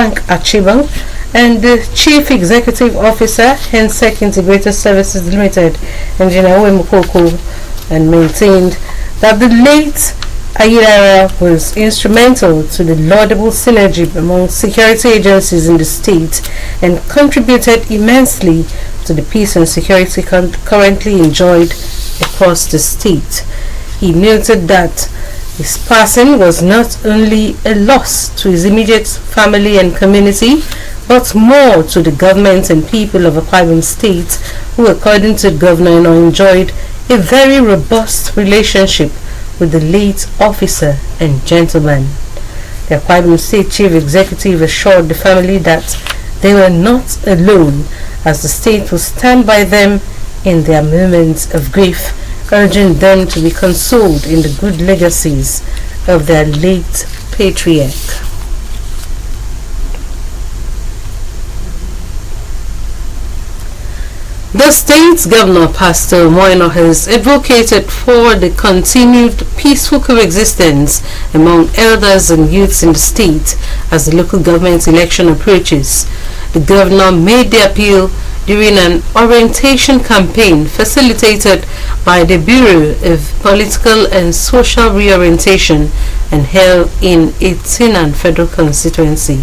Frank Achibang, and the Chief Executive Officer, Hensec Integrated Services Limited, Engineer Wemukoko, and maintained that the late Ayidara was instrumental to the laudable synergy among security agencies in the state and contributed immensely to the peace and security currently enjoyed across the state. He noted that his passing was not only a loss to his immediate family and community, but more to the government and people of Akwa Ibom State, who, according to the governor, enjoyed a very robust relationship with the late officer and gentleman. The Akwa Ibom State Chief Executive assured the family that they were not alone, as the state will stand by them in their moments of grief, urging them to be consoled in the good legacies of their late patriarch. The state's governor, Pastor Moino, has advocated for the continued peaceful coexistence among elders and youths in the state as the local government election approaches. The governor made the appeal during an orientation campaign facilitated by the Bureau of Political and Social Reorientation and held in Itinan Federal Constituency.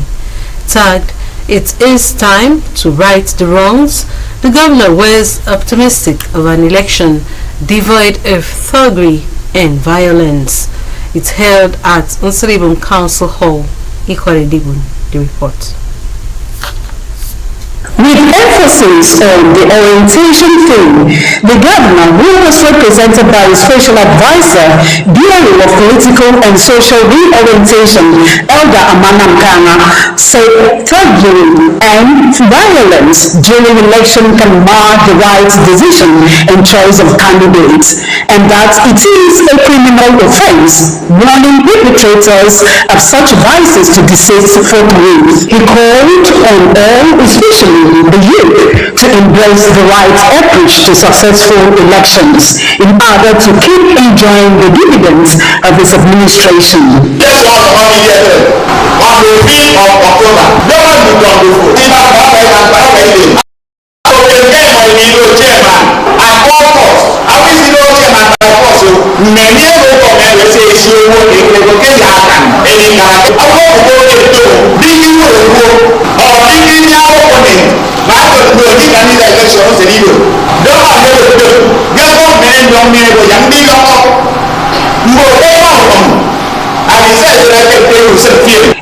Tagged, "It is time to right the wrongs," the governor was optimistic of an election devoid of thuggery and violence. It's held at Nsribum Council Hall, Ikwaredibun. The report. With emphasis on the orientation theme, the governor, who was represented by his special advisor, Bureau of Political and Social Reorientation, Elder Amanam Ghana, said thuggery and violence during election can mar the right decision and choice of candidates, and that it is a criminal offense, warning perpetrators of such vices to desist forthwith. He called on all, especially the youth, to embrace the right approach to successful elections in order to keep enjoying the dividends of his administration. Just one on the 5th of October, no one will come before. I call force. I wish you know chairman by force. Many of the comments say she will be able to get any kind of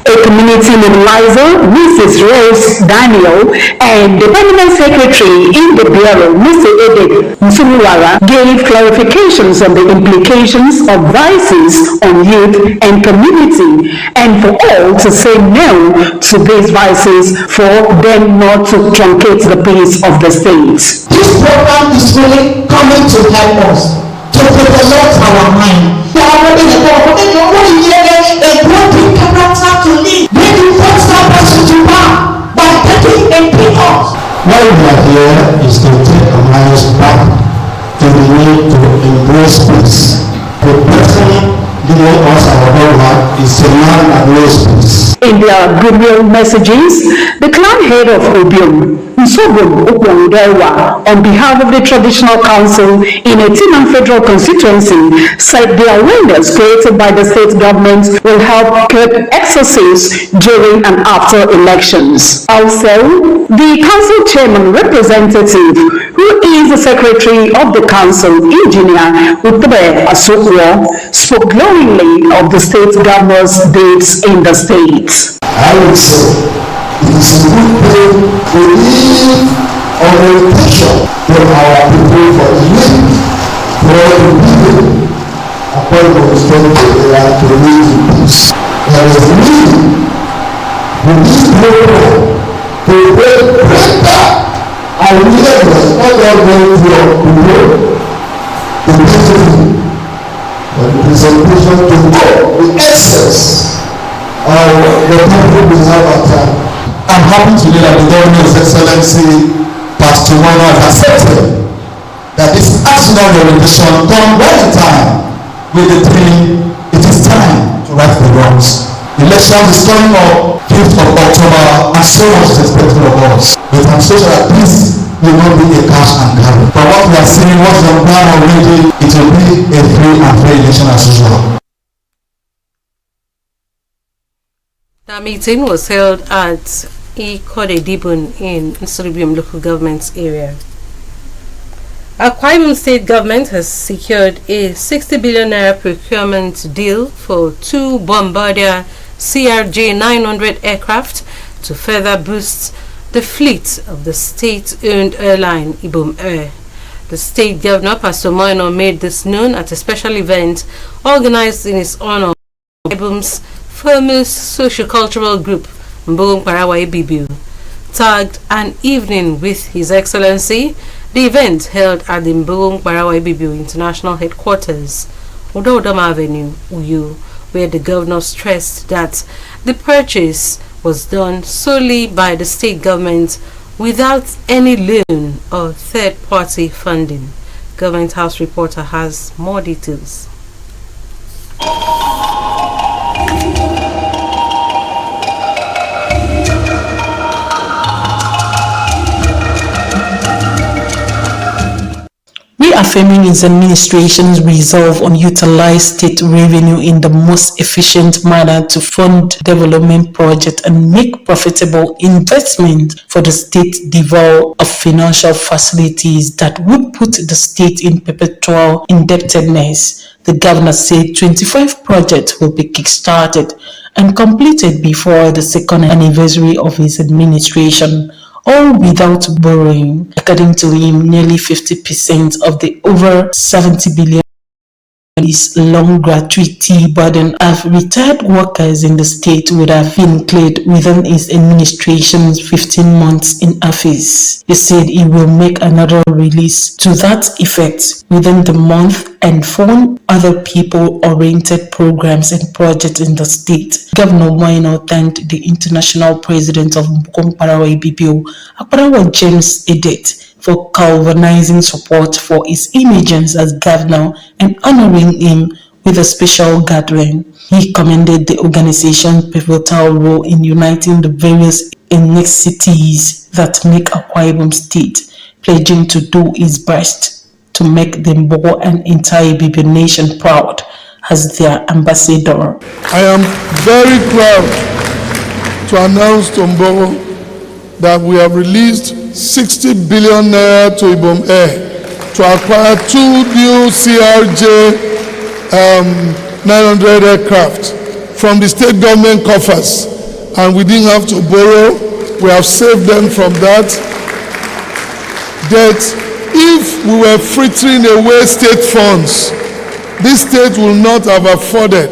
a community mobilizer, Mrs. Rose Daniel, and the permanent secretary in the Bureau, Mr. Edek Msumuwara, gave clarifications on the implications of vices on youth and community, and for all to say no to these vices for them not to truncate the pace of the state. This program is really coming to help us to develop our mind. We are already a broken character to live. When you force that person to power by taking a pickup. Why we are here is to take our minds back to the need to embrace peace. The person giving us our work is a man that knows peace. In their goodwill messages, the clan head of Obiom, Nsobom Okwondewa, on behalf of the Traditional Council in Itinan Federal Constituency, said the awareness created by the state government will help curb excesses during and after elections. Also, the council chairman representative, who is the secretary of the council, Engineer Utbe Asokwo, spoke glowingly of the state governor's deeds in the state. I would say it is a good thing to leave orientation to our people for the youth, for the people upon the state to live in peace. There is a need for this program to break that awareness all over the world. The beautiful the presentation to go the essence of the people we have at time. I'm happy today that the governor, His Excellency Pastor Moino, has accepted that this national orientation done well in time with the theme, it is time to right the wrongs. Election is coming up 5th of October and so much is expected of us. But I'm so sure that this will not be a cash and carry. From what we are seeing, what's on ground already, it will be a free and fair election as usual. The meeting was held at Ikodedibun in Nsuribium local government area. Akwa Ibom State government has secured a 60 billion naira procurement deal for 2 Bombardier CRJ 900 aircraft to further boost the fleet of the state-owned airline Ibom Air. The state governor, Pastor Moino, made this known at a special event organized in his honor by Ibom's famous socio-cultural group, Mbong Parawa Ibibiu. Tagged An Evening with His Excellency, the event held at the Mbong Parawa Ibibiu International Headquarters, Ododama Avenue, Uyu, where the governor stressed that the purchase was done solely by the state government without any loan or third-party funding. Government House reporter has more details. Reaffirming his administration's resolve on utilize state revenue in the most efficient manner to fund development projects and make profitable investment for the state devoid of financial facilities that would put the state in perpetual indebtedness. The governor said 25 projects will be kick-started and completed before the second anniversary of his administration, all without borrowing. According to him, nearly 50% of the over 70 billion long gratuity burden of retired workers in the state would have been cleared within his administration's 15 months in office. He said he will make another release to that effect within the month and fund other people-oriented programs and projects in the state. Governor Moino thanked the international president of Mbong Parawa Ibibiu, Akparawa James Edet, for galvanizing support for his emergence as governor and honoring him with a special gathering. He commended the organization's pivotal role in uniting the various ethnicities that make Akwa Ibom State, pledging to do his best to make the Mbogo and entire Ibibio nation proud as their ambassador. I am very proud to announce to Mbogo that we have released 60 billion naira to Ibom Air to acquire 2 new CRJ 900 aircraft from the state government coffers, and we didn't have to borrow. We have saved them from that. That if we were frittering away state funds, this state will not have afforded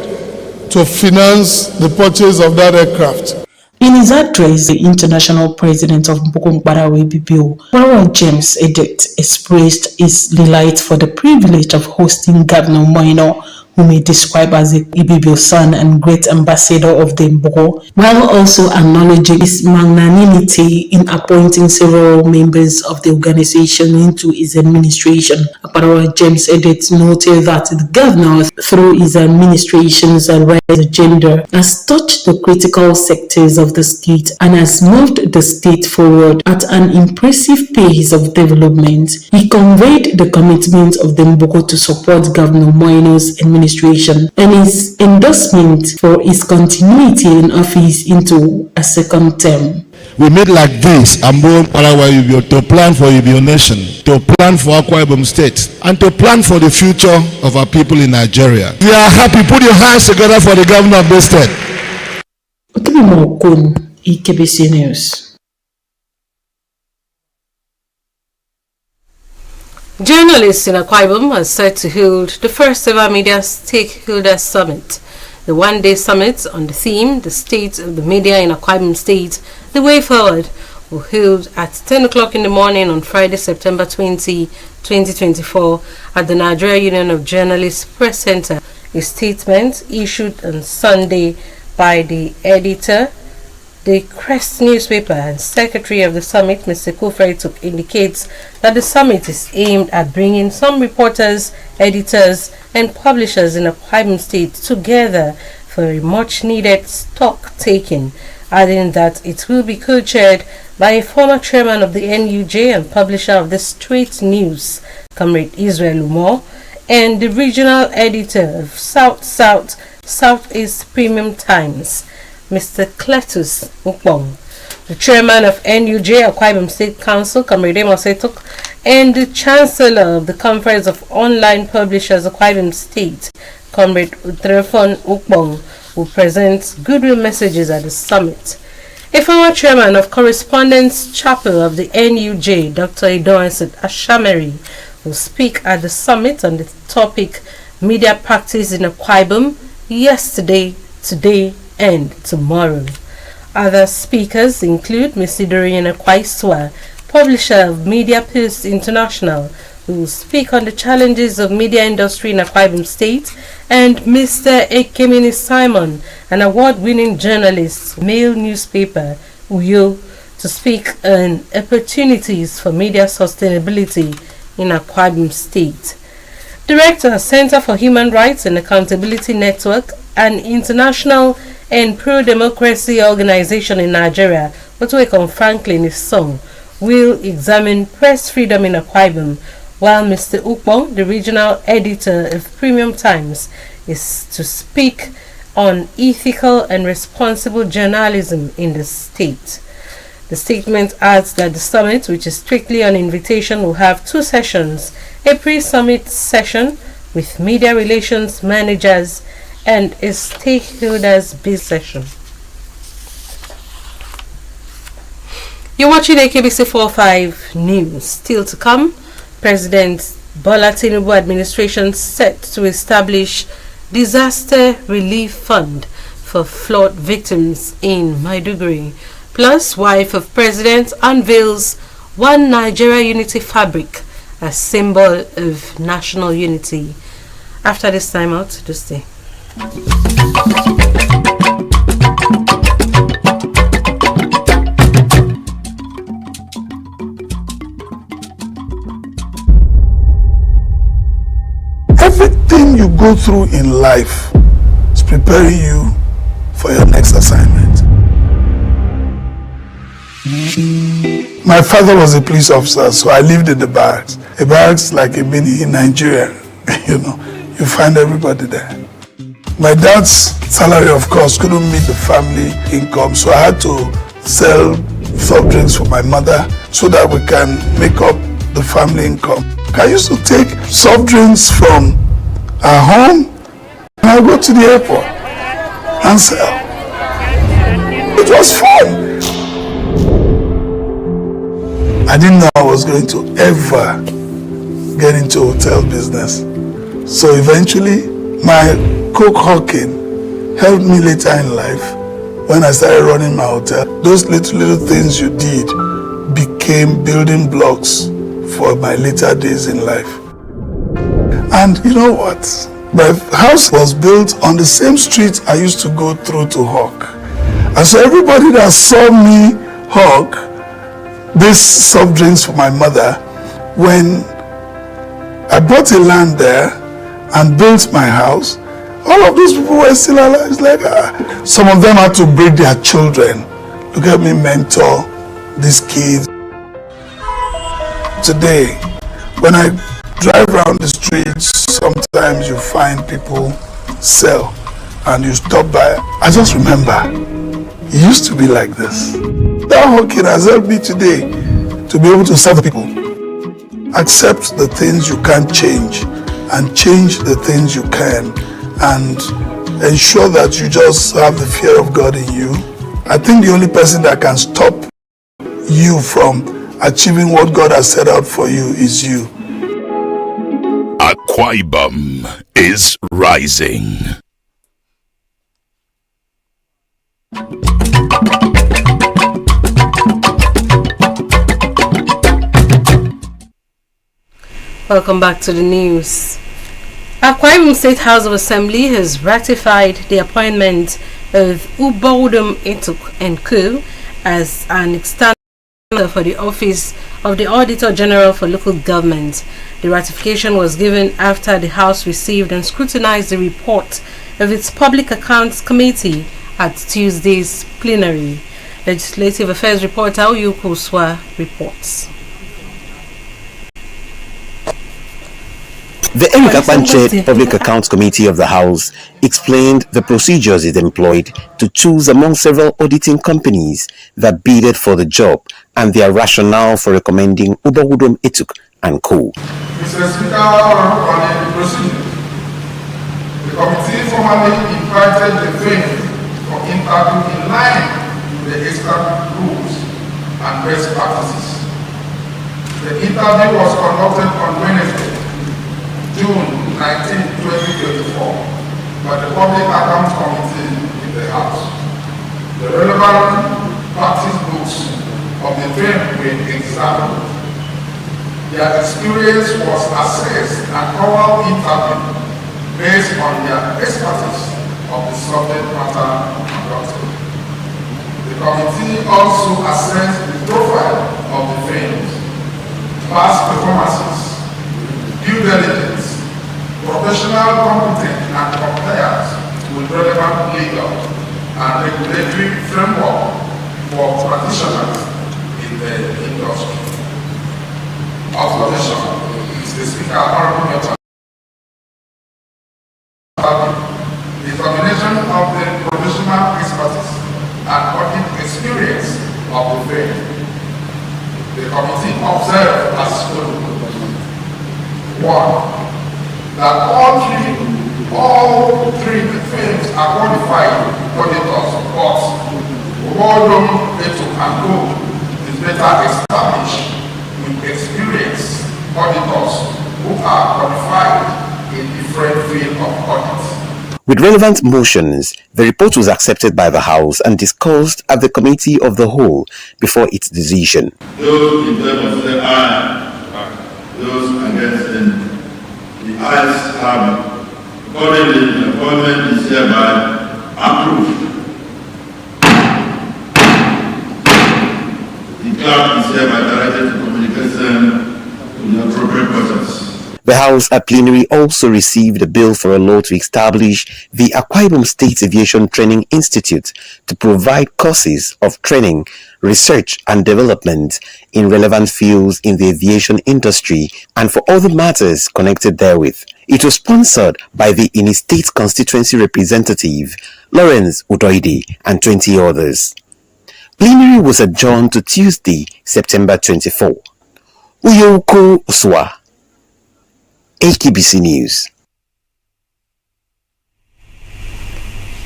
to finance the purchase of that aircraft. In his address, the international president of Mbong Parawa Ibibiu, Akparawa James Edet, expressed his delight for the privilege of hosting Governor Moino, whom he described as a Ibibio son and great ambassador of the Mbogo, while also acknowledging his magnanimity in appointing several members of the organization into his administration. Akparawa James Edet noted that the governor, through his administration's rise agenda, has touched the critical sectors of the state and has moved the state forward at an impressive pace of development. He conveyed the commitment of the Mbogo to support Governor Moino's administration and his endorsement for his continuity in office into a second term. We meet like this, Mbong Parawa Ibibiu, to plan for Ibibio nation, to plan for Akwa Ibom State, and to plan for the future of our people in Nigeria. We are happy. Put your hands together for the governor of this state. AKBC News. Journalists in Akwa Ibom are set to hold the first ever media stakeholder summit. The one-day summit on the theme, the state of the media in Akwa Ibom State, the way forward, will hold at 10 o'clock in the morning on Friday, September 20, 2024 at the Nigeria Union of Journalists Press Center. A statement issued on Sunday by the editor, the Crest newspaper, and secretary of the summit, Mr. Kufrey, indicates that the summit is aimed at bringing some reporters, editors, and publishers in Akwa Ibom State together for a much-needed stock taking, adding that it will be co-chaired by a former chairman of the NUJ and publisher of the Straight News, Comrade Israel Umar, and the regional editor of Southeast Premium Times, Mr. Cletus Ukbong. The chairman of NUJ, Akwa Ibom State Council, Comrade Amos Etok, and the chancellor of the Conference of Online Publishers, Akwa Ibom State, Comrade Utrefon Ukbong, will present goodwill messages at the summit. A former chairman of Correspondence Chapel of the NUJ, Dr. Idoansit Ashameri, will speak at the summit on the topic Media Practice in Akwa Ibom, yesterday, today, and tomorrow. Other speakers include Ms. Idorina Kwaiswa, publisher of Media Post International, who will speak on the challenges of media industry in Akwa Ibom State, and Mr. Ekemini Simon, an award-winning journalist, Mail newspaper, Uyo, to speak on opportunities for media sustainability in Akwa Ibom State. Director, Center for Human Rights and Accountability Network, an international and pro-democracy organization in Nigeria, Otuekon Franklin Isong, will examine press freedom in Akwa Ibom, while Mr. Ukbong, the regional editor of Premium Times, is to speak on ethical and responsible journalism in the state. The statement adds that the summit, which is strictly on invitation, will have 2 sessions, a pre-summit session with media relations managers and a stakeholders biz session. You're watching AKBC 45 News. Still to come, President Bola Tinubu administration set to establish disaster relief fund for flood victims in Maiduguri. Plus, wife of president unveils One Nigeria Unity fabric as symbol of national unity. After this time out, do stay. Everything you go through in life is preparing you for your next assignment. My father was a police officer, so I lived in the barracks. A barracks like a mini in Nigeria, you find everybody there. My dad's salary, of course, couldn't meet the family income, so I had to sell soft drinks for my mother so that we can make up the family income. I used to take soft drinks from our home and I go to the airport and sell. It was fun. I didn't know I was going to ever get into hotel business. So eventually, my coke hawking helped me later in life when I started running my hotel. Those little things you did became building blocks for my later days in life. And you know what? My house was built on the same street I used to go through to hawk. And so everybody that saw me hawk these soft drinks for my mother, when I bought a land there and built my house, all of those people were still alive. It's like, some of them had to break their children. Look at me mentor these kids. Today, when I drive around the streets, sometimes you find people sell and you stop by. I just remember, it used to be like this. That hawking has helped me today to be able to serve people. Accept the things you can't change and change the things you can, and ensure that you just have the fear of God in you. I think the only person that can stop you from achieving what God has set out for you is you. Akwa Ibom is rising. Welcome back to the news. Akwa Ibom State House of Assembly has ratified the appointment of Ubodum Etuk and Co. as an external for the Office of the Auditor General for Local Government. The ratification was given after the House received and scrutinized the report of its Public Accounts Committee at Tuesday's plenary. Legislative Affairs reporter Uyuku Swa reports. The Eric Akpanche Public Accounts Committee of the House explained the procedures it employed to choose among several auditing companies that bidded for the job and their rationale for recommending Ubawudom Etuk and Co. Mr. Speaker, on the procedure, the committee formally invited the firm for interview in line with the established rules and best practices. The interview was conducted on Wednesday, June 19, 2024, by the Public Accounts Committee in the House. The relevant practice books of the firm were examined. Their experience was assessed and thorough interview based on their expertise of the subject matter conducted. The committee also assessed the profile of the firms, past performances, due diligence, professional competence and compliance with relevant legal and regulatory framework for practitioners in the industry. Observation, Mr. Speaker, honorable members. The examination of the professional expertise and audit experience of the firm. The committee observed as follows. 1. That all three firms are qualified auditors, but Ubawudom Etuk and Co is better established with experienced auditors who are qualified in different fields of audit. With relevant motions, the report was accepted by the House and discussed at the Committee of the Whole before its decision. Those in favor say aye. Those against them. The ayes have it. Accordingly, the appointment is hereby approved. The clerk is hereby directed to communication to the appropriate persons. The House at plenary also received a bill for a law to establish the Akwa Ibom State Aviation Training Institute to provide courses of training, research and development in relevant fields in the aviation industry and for other matters connected therewith. It was sponsored by the Ini State Constituency Representative, Lawrence Udoide, and 20 others. Plenary was adjourned to Tuesday, September 24. Uyuku Uswa, AKBC News.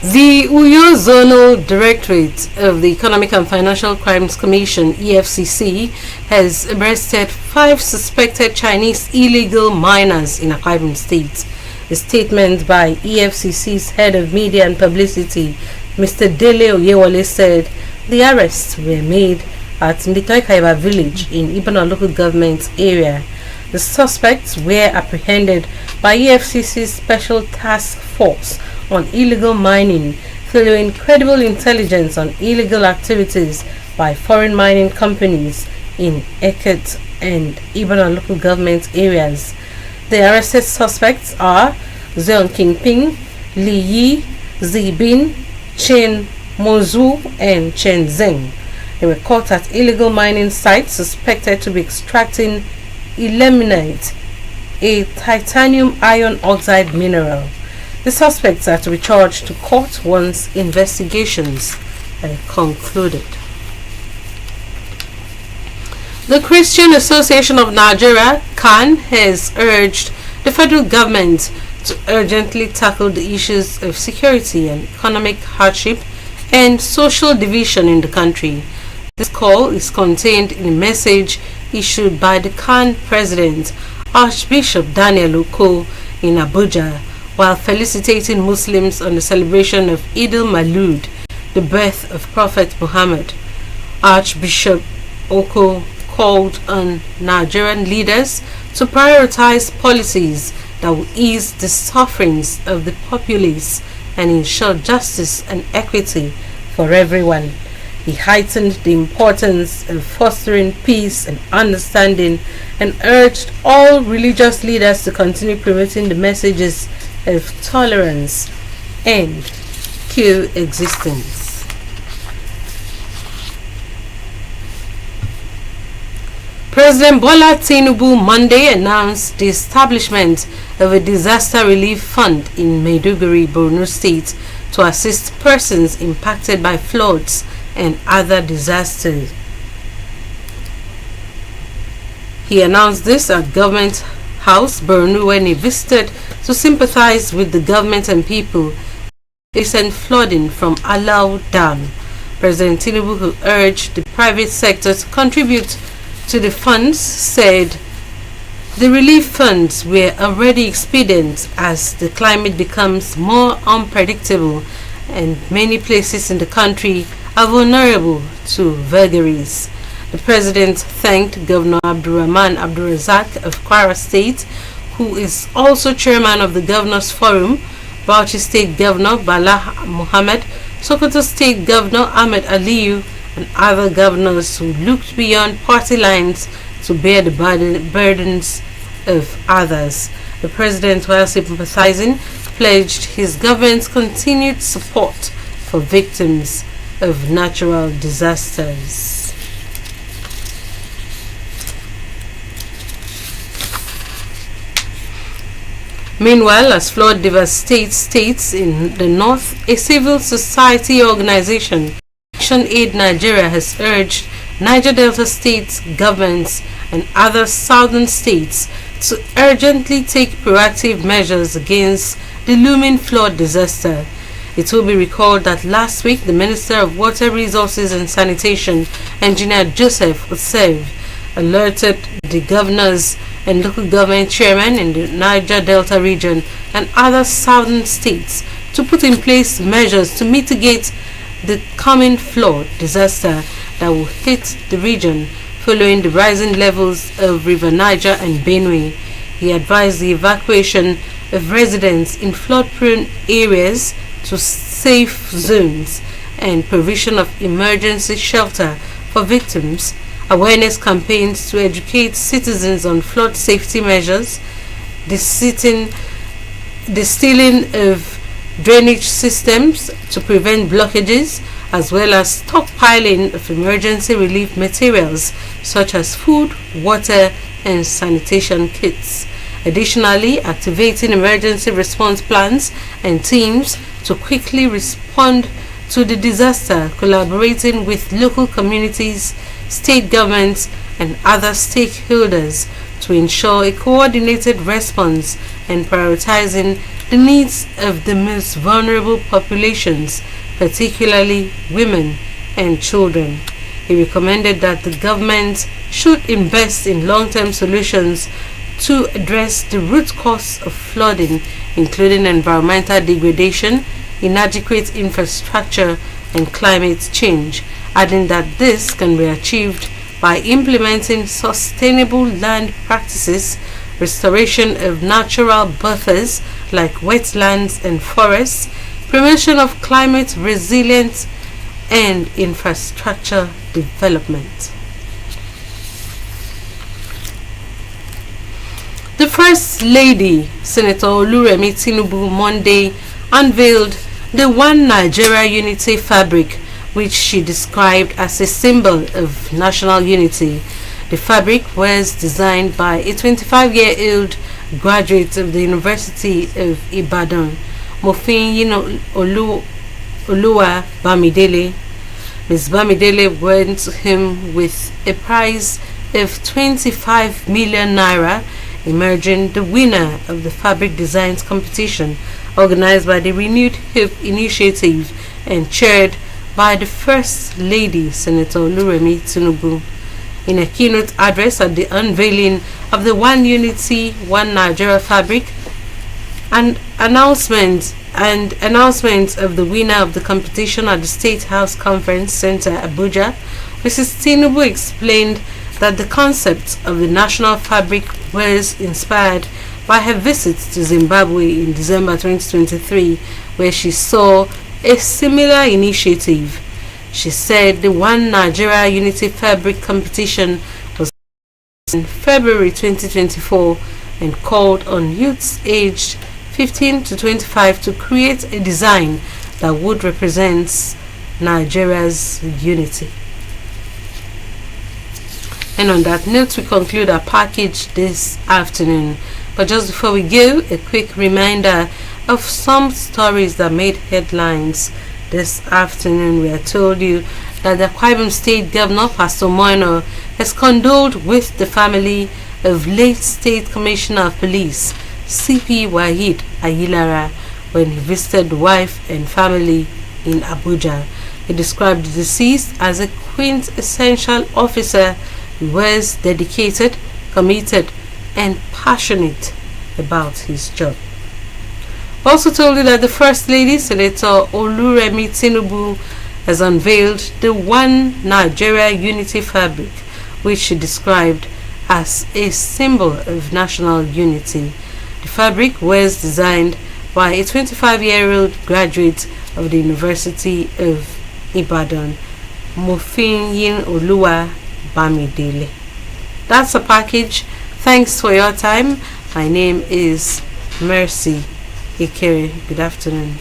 The Uyo Zonal Directorate of the Economic and Financial Crimes Commission, EFCC, has arrested 5 suspected Chinese illegal miners in Akwa Ibom State. A statement by EFCC's head of media and publicity, Mr. Dele Oyewole, said the arrests were made at Mbitoikaiba village in Ibana local government area. The suspects were apprehended by EFCC's Special Task Force on illegal mining following credible intelligence on illegal activities by foreign mining companies in Eket and Ibana local government areas. The arrested suspects are Zeon Kingping, Li Yi, Zibin, Chen Mozu and Chen Zeng. They were caught at illegal mining sites suspected to be extracting ilmenite, a titanium iron oxide mineral. The suspects are to be charged to court once investigations are concluded. The Christian Association of Nigeria, CAN, has urged the federal government to urgently tackle the issues of security and economic hardship and social division in the country. This call is contained in a message issued by the CAN president, Archbishop Daniel Oko, in Abuja, while felicitating Muslims on the celebration of Eid al-Maulud, the birth of Prophet Muhammad. Archbishop Oko called on Nigerian leaders to prioritize policies that will ease the sufferings of the populace and ensure justice and equity for everyone. He heightened the importance of fostering peace and understanding and urged all religious leaders to continue promoting the messages of tolerance and coexistence. President Bola Tinubu Monday announced the establishment of a disaster relief fund in Maiduguri, Borno State to assist persons impacted by floods and other disasters. He announced this at Government House, Borno, when he visited to sympathize with the government and people facing flooding from Alau Dam. President Tinubu, who urged the private sector to contribute to the funds, said the relief funds were already expedient as the climate becomes more unpredictable and many places in the country are vulnerable to vagaries. The president thanked Governor Abdurrahman Abdulrazak of Kwara State, who is also chairman of the Governors Forum, Bauchi State Governor Bala Mohammed, Sokoto State Governor Ahmed Aliyu, and other governors who looked beyond party lines to bear the burdens of others. The president, while sympathizing, pledged his government's continued support for victims of natural disasters. Meanwhile, as flood devastates states in the north, a civil society organization, Action Aid Nigeria, has urged Niger Delta states, governments, and other southern states to urgently take proactive measures against the looming flood disaster. It will be recalled that last week the Minister of Water Resources and Sanitation, Engineer Joseph Osev, alerted the governors and local government chairmen in the Niger Delta region and other southern states to put in place measures to mitigate the coming flood disaster that will hit the region following the rising levels of River Niger and Benue. He advised the evacuation of residents in flood-prone areas to safe zones and provision of emergency shelter for victims, awareness campaigns to educate citizens on flood safety measures, the sealing of drainage systems to prevent blockages, as well as stockpiling of emergency relief materials such as food, water, and sanitation kits. Additionally, activating emergency response plans and teams to quickly respond to the disaster, collaborating with local communities, state governments, and other stakeholders to ensure a coordinated response and prioritizing the needs of the most vulnerable populations, particularly women and children. He recommended that the government should invest in long-term solutions to address the root cause of flooding, including environmental degradation, inadequate infrastructure, and climate change, adding that this can be achieved by implementing sustainable land practices, restoration of natural buffers like wetlands and forests, promotion of climate resilience, and infrastructure development. The First Lady, Senator Oluremi Tinubu, Monday unveiled the One Nigeria Unity fabric, which she described as a symbol of national unity. The fabric was designed by a 25-year-old graduate of the University of Ibadan, Mofin Oluwa Bamidele. Ms. Bamidele went home with a prize of 25 million naira, emerging the winner of the fabric designs competition organized by the Renewed Hope Initiative and chaired by the First Lady, Senator Oluremi Tinubu. In a keynote address at the unveiling of the One Unity, One Nigeria fabric and announcement of the winner of the competition at the State House Conference Center, Abuja, Mrs. Tinubu explained that the concept of the national fabric was inspired by her visit to Zimbabwe in December 2023, where she saw a similar initiative. She said the One Nigeria Unity Fabric competition was in February 2024 and called on youths aged 15 to 25 to create a design that would represent Nigeria's unity. And on that note, we conclude our package this afternoon. But just before we go, a quick reminder of some stories that made headlines this afternoon. We are told you that the Akwa Ibom State Governor, Pastor Moino, has condoled with the family of late State Commissioner of Police, CP Wahid Ayilara, when he visited the wife and family in Abuja. He described the deceased as a quintessential officer who was dedicated, committed, and passionate about his job. Also told you that the First Lady, Senator Oluremi Tinubu, has unveiled the One Nigeria Unity fabric, which she described as a symbol of national unity. The fabric was designed by a 25-year-old graduate of the University of Ibadan, Mofinyin Oluwa Bamidele. That's a package. Thanks for your time. My name is Mercy Ikere. Good afternoon.